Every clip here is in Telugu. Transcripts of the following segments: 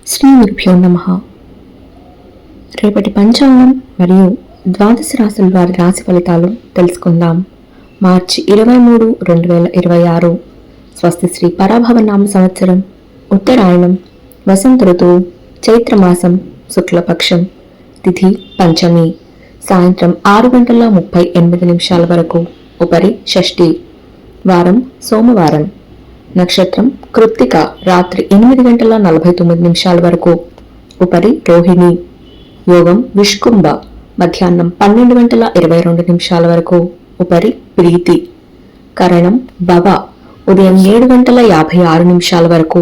శ్రీ గురుభ్యో నమః. రేపటి పంచాంగం మరియు ద్వాదశ రాశుల వారి రాశి ఫలితాలు తెలుసుకుందాం. మార్చి 23, 2026 స్వస్తి శ్రీ పరాభవ నామ సంవత్సరం, ఉత్తరాయణం, వసంత ఋతువు, చైత్రమాసం, శుక్లపక్షం, తిథి పంచమి, సాయంత్రం 6:38 వరకు, ఉపరి షష్ఠి, వారం సోమవారం, నక్షత్రం కృత్తిక, రాత్రి 8:49 వరకు, ఉపరి రోహిణి, యోగం విష్కుంభ, మధ్యాహ్నం 12:22 వరకు, ఉపరి ప్రీతి, కరణం భవ, ఉదయం 7:56 వరకు,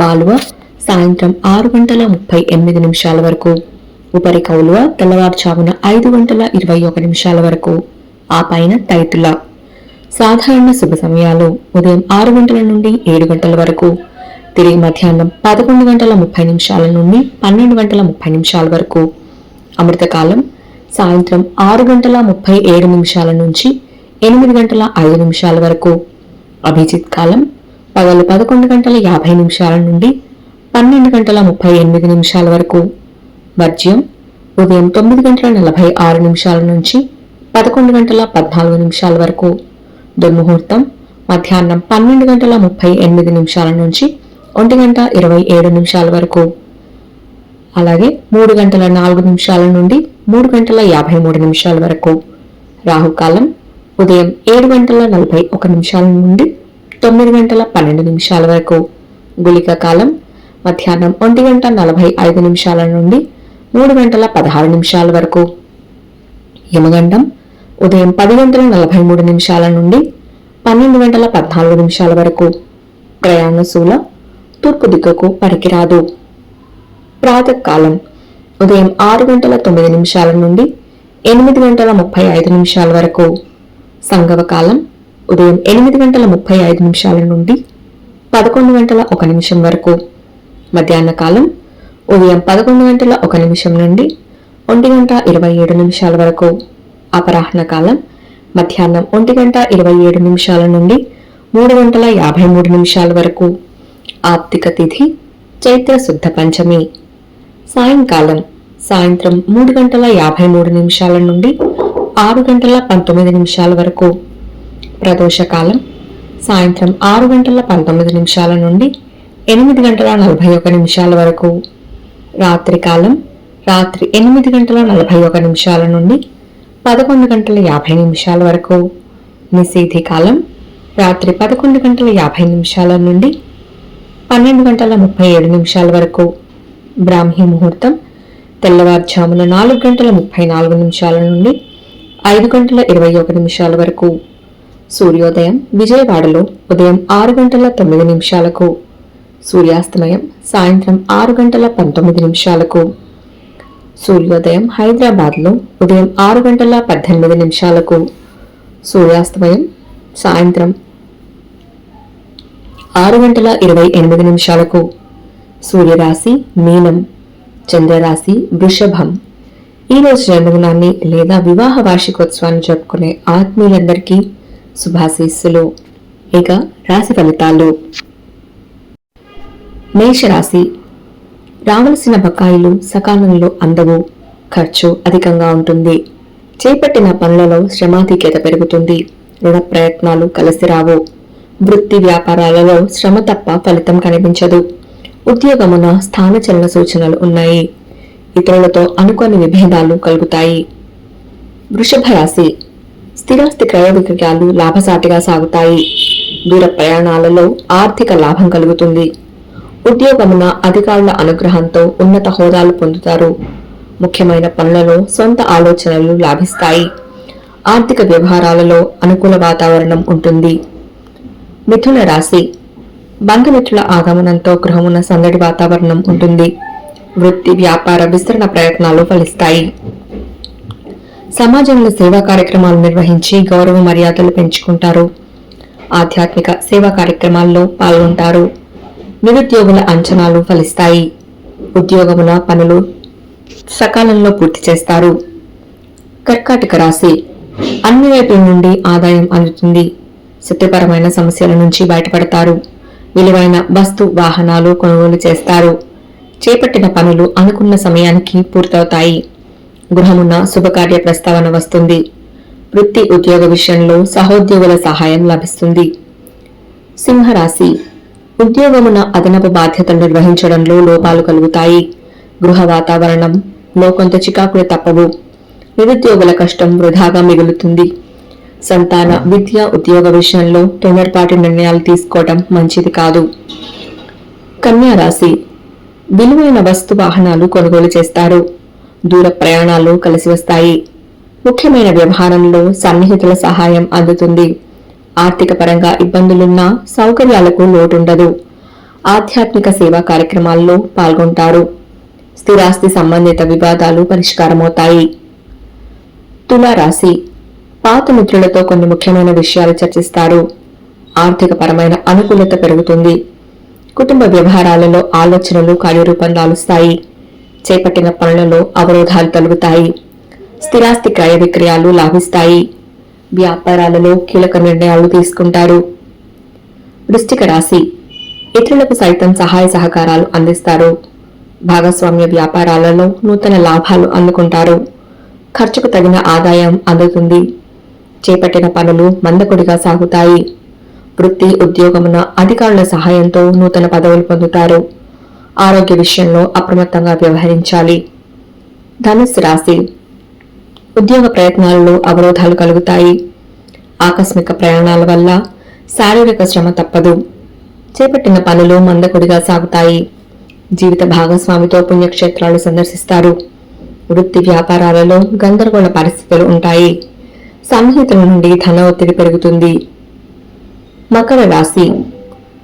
బాలువ, సాయంత్రం 6:38 వరకు, ఉపరి కౌలువ, తెల్లవారుజామున 5:21 వరకు, ఆ పైన తైతుల. సాధారణ శుభ సమయాలు ఉదయం 6 గంటల నుండి 7 గంటల వరకు, తిరిగి మధ్యాహ్నం 11:30 నుండి 12:30 వరకు, అమృతకాలం సాయంత్రం 6:37 నుంచి 8:05 వరకు, అభిజిత్ కాలం పగలు 11:50 నుండి 12:38 వరకు, వర్జ్యం ఉదయం 9:46 నుంచి 11:14 వరకు, దుర్ముహూర్తం మధ్యాహ్నం 12:38 నుంచి 1:27 వరకు, అలాగే 3:04 నుండి 3:53 వరకు, రాహుకాలం ఉదయం 7:41 నుండి 9:12 వరకు, గుళిక కాలం మధ్యాహ్నం 1:45 నుండి 3:16 వరకు, యమగండం ఉదయం 10:43 నుండి 12:14 వరకు, ప్రయాణశూల తూర్పు దిక్కుకు పనికిరాదు. ప్రాతకాలం ఉదయం 6:09 నుండి 8:35 వరకు, సంగవకాలం ఉదయం 8:35 నుండి 11:01 వరకు, మధ్యాహ్న కాలం ఉదయం 11:01 నుండి 1:27 వరకు, అపరాహ్న కాలం మధ్యాహ్నం 1:27 నుండి 3:53 వరకు, ఆప్తిక తిథి చైత్ర శుద్ధ పంచమి, సాయంకాలం సాయంత్రం 3:53 నుండి 6:19 వరకు, ప్రదోషకాలం సాయంత్రం 6:19 నుండి 8:41 వరకు, రాత్రికాలం రాత్రి 8:41 నుండి 11:50 వరకు, నిశీధి కాలం రాత్రి 11:50 నుండి 12:37 వరకు, బ్రాహ్మీ ముహూర్తం తెల్లవారుజామున 4:34 నుండి 5:21 వరకు, సూర్యోదయం విజయవాడలో ఉదయం 6:09, సూర్యాస్తమయం సాయంత్రం 6:19, సూర్యోదయం హైదరాబాద్లో ఉదయం 6:18, సూర్యాస్తమయం సాయంత్రం 6:28, సూర్యరాశి మీనం, చంద్రరాశి వృషభం. ఈరోజు జన్మదినాన్ని లేదా వివాహ వార్షికోత్సవాన్ని జరుపుకునే ఆత్మీయులందరికీ శుభాశీస్సులు. ఇక రాశి ఫలితాలు. మేషరాశి, రావలసిన బకాయిలు సకాలంలో అందవు, ఖర్చు అధికంగా ఉంటుంది, చేపట్టిన పనులలో శ్రమాధిక్యత పెరుగుతుంది, రుణ ప్రయత్నాలు కలిసి రావు, వృత్తి వ్యాపారాలలో శ్రమ తప్ప ఫలితం కనిపించదు, ఉద్యోగమున స్థానచలన సూచనలు ఉన్నాయి, ఇతరులతో అనుకోని విభేదాలు కలుగుతాయి. వృషభ రాశి, స్థిరాస్తి క్రయ విక్రయాలు లాభసాటిగా సాగుతాయి, దూర ప్రయాణాలలో ఆర్థిక లాభం కలుగుతుంది, ఉద్యోగమున అధికారుల అనుగ్రహంతో ఉన్నత హోదాలు పొందుతారు, ముఖ్యమైన పనులలో సొంత ఆలోచనలు లాభిస్తాయి, ఆర్థిక వ్యవహారాలలో అనుకూల వాతావరణం ఉంటుంది. మిథున రాశి, బంధుమిత్రుల ఆగమనంతో గృహమున సందడి వాతావరణం ఉంటుంది, వృత్తి వ్యాపార విస్తరణ ప్రయత్నాలు ఫలిస్తాయి, సమాజంలో సేవా కార్యక్రమాలు నిర్వహించి గౌరవ మర్యాదలు పెంచుకుంటారు, ఆధ్యాత్మిక సేవా కార్యక్రమాల్లో పాల్గొంటారు, నిరుద్యోగుల అంచనాలు ఫలిస్తాయి, ఉద్యోగమున పనులు సకాలంలో పూర్తి చేస్తారు. కర్కాటక రాశి, అన్ని వైపుల నుండి ఆదాయం అందుతుంది, శక్తిపరమైన సమస్యల నుంచి బయటపడతారు, విలువైన వస్తు వాహనాలు కొనుగోలు చేస్తారు, చేపట్టిన పనులు అనుకున్న సమయానికి పూర్తవుతాయి. గృహమున శుభకార్య ప్రస్తావన వస్తుంది. వృత్తి ఉద్యోగ విషయంలో సహోద్యోగుల సహాయం లభిస్తుంది. సింహరాశి ఉద్యోగమున అదనపు బాధ్యతలు నిర్వహించడంలో లోపాలు కలుగుతాయి. గృహ వాతావరణంలో కొంత చికాకులు తప్పవు. నిరుద్యోగుల కష్టం వృధాగా మిగులుతుంది. సంతాన విద్య ఉద్యోగ విషయంలో తొందరపాటి నిర్ణయాలు తీసుకోవడం మంచిది కాదు. కన్యా రాశి విలువైన వస్తు వాహనాలు కొనుగోలు చేస్తారు. దూర ప్రయాణాలు కలిసి వస్తాయి. ముఖ్యమైన వ్యవహారంలో సన్నిహితుల సహాయం అందుతుంది. ఆర్థిక పరంగా ఇబ్బందులున్నా సౌకర్యాలకు లోటుండదు. ఆధ్యాత్మిక సేవా కార్యక్రమాల్లో పాల్గొంటారు. స్థిరాస్తి సంబంధిత వివాదాలు పరిష్కారమవుతాయి. తులారాశి పాత మిత్రులతో కొన్ని ముఖ్యమైన విషయాలు చర్చిస్తారు. ఆర్థిక పరమైన అనుకూలత పెరుగుతుంది. కుటుంబ వ్యవహారాలలో ఆలోచనలు కార్యరూపం దాలుస్తాయి. చేపట్టిన పనులలో అవరోధాలు తొలగుతాయి. స్థిరాస్తి క్రయ విక్రయాలు లాభిస్తాయి. వ్యాపారాలలో కీలక నిర్ణయాలు తీసుకుంటారు. వృశ్చిక రాశి ఇతరులకు సైతం సహాయ సహకారాలు అందిస్తారు. భాగస్వామ్య వ్యాపారాలలో నూతన లాభాలు అందుకుంటారు. ఖర్చుకు తగిన ఆదాయం అందుతుంది. చేపట్టిన పనులు మందకొడిగా సాగుతాయి. వృత్తి ఉద్యోగమున అధికారుల సహాయంతో నూతన పదవులు పొందుతారు. ఆరోగ్య విషయంలో అప్రమత్తంగా వ్యవహరించాలి. ధనుస్సు రాశి ఉద్యోగ ప్రయత్నాలలో అవరోధాలు కలుగుతాయి. ఆకస్మిక ప్రయాణాల వల్ల శారీరక శ్రమ తప్పదు. చేపట్టిన పనులు మందకొడిగా సాగుతాయి. జీవిత భాగస్వామితో పుణ్యక్షేత్రాలు సందర్శిస్తారు. వృత్తి వ్యాపారాలలో గందరగోళ పరిస్థితులు ఉంటాయి. సన్నిహితుల నుండి ధన ఒత్తిడి పెరుగుతుంది. మకర రాశి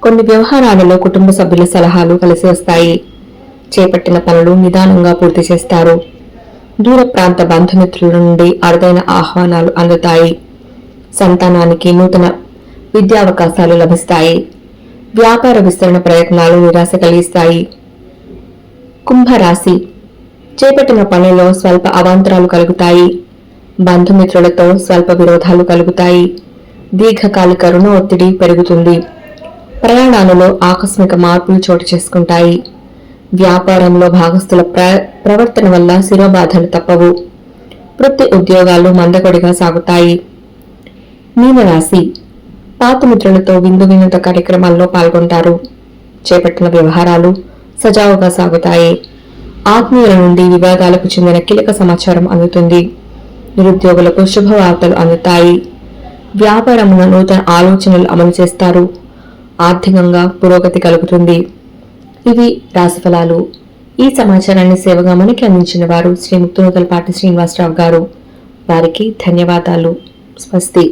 కొన్ని వ్యవహారాలలో కుటుంబ సభ్యుల సలహాలు కలిసి వస్తాయి. చేపట్టిన పనులు నిదానంగా పూర్తి చేస్తారు. దూర ప్రాంత బంధుమిత్రుల నుండి అరుదైన ఆహ్వానాలు అందుతాయి. సంతానానికి నూతన విద్యావకాశాలు లభిస్తాయి. వ్యాపార విస్తరణ ప్రయత్నాలు నిరాశ కలిగిస్తాయి. కుంభరాశి చేపట్టిన పనుల్లో స్వల్ప అవాంతరాలు కలుగుతాయి. బంధుమిత్రులతో స్వల్ప విరోధాలు కలుగుతాయి. దీర్ఘకాలిక రుణ ఒత్తిడి పెరుగుతుంది. ప్రయాణాలలో ఆకస్మిక మార్పులు చోటు చేసుకుంటాయి. వ్యాపారంలో భాగస్థుల ప్రవర్తన వల్ల శిరోబాధలు తప్పవు. వృత్తి ఉద్యోగాలు మందకొడిగా సాగుతాయి. మీనరాశి పాత మిత్రులతో విందు వినోద కార్యక్రమాల్లో పాల్గొంటారు. చేపట్టిన వ్యవహారాలు సజావుగా సాగుతాయి. ఆత్మీయుల నుండి వివాదాలకు చెందిన కీలక సమాచారం అందుతుంది. నిరుద్యోగులకు శుభవార్తలు అందుతాయి. వ్యాపారమున నూతన ఆలోచనలు అమలు చేస్తారు. ఆర్థికంగా పురోగతి కలుగుతుంది. ఇవి రాశిఫలాలు. ఈ సమాచారాన్ని సేవగా మనకి అందించిన వారు శ్రీ ముక్తునూతలపాటి శ్రీనివాసరావు గారు. వారికి ధన్యవాదాలు. స్వస్తి.